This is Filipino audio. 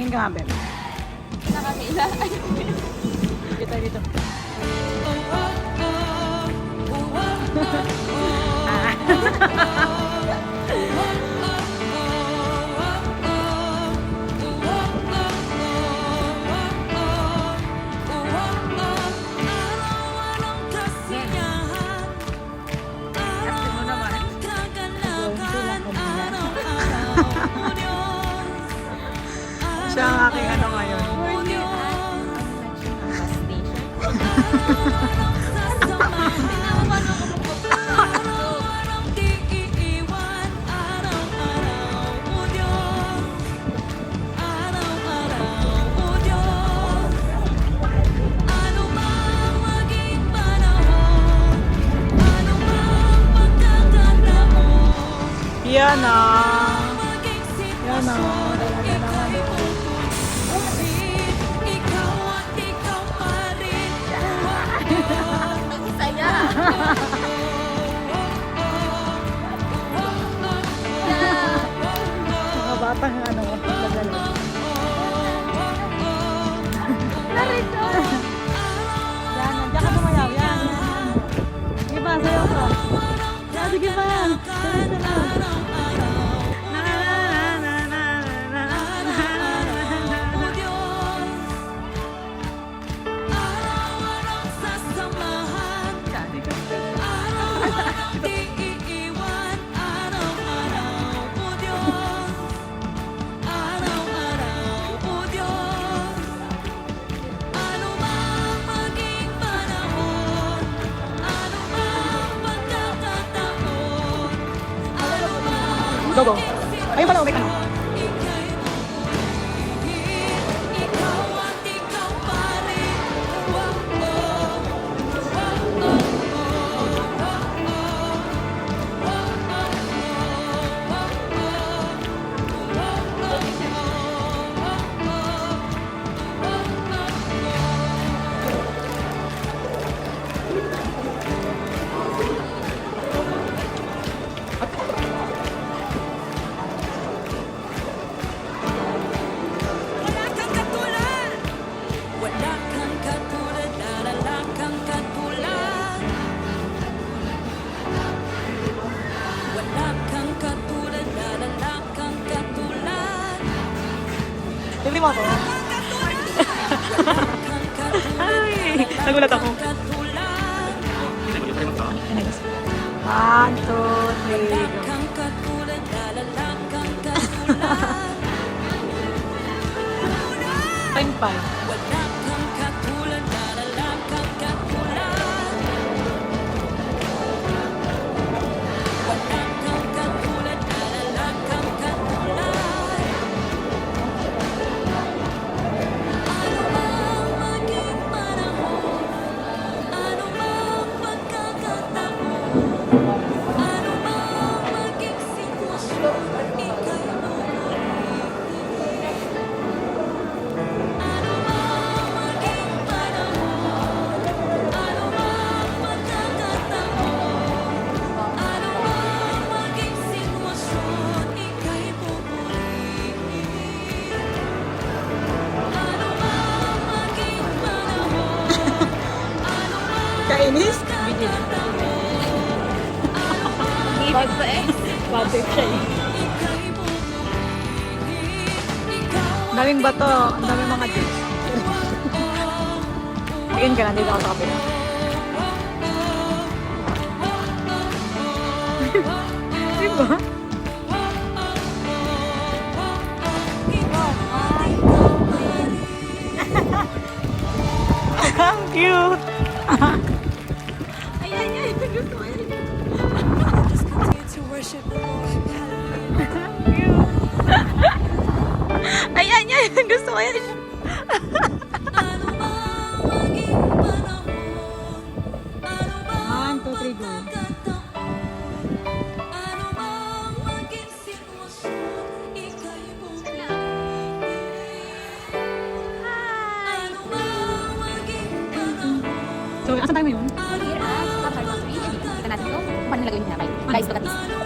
Tingin ka nga, Ben. Nakakaila. Dito, dito. Siya ang aking ano ngayon. Yan na. Yan na. Mga batang ano, naglalaro. Narito. Yan, nandiyan ka tumayaw. Yan, yan. Sige ba, sayaw ka. Yan, sige ba. Go, go. Ayun pala, wait, ano? Libre mo ako. Ay, nagulat ako. 1, 2, 3, go. 5. Kainis? Bigil. Bag sa ex. Bad-trip siya eh. Daming bato. Ang daming mga juice. Again ka na. Dito ako sa kapila. Diba? Ang cute! Ayan, ayan. Gusto ko yan. Ayan, ayan. Gusto ko yan. One, two, three, go. So, asan tayo ngayon? Here at Club Harbor 3. Ito natin ito. Kung paano nilagay niya. Guys, look at this.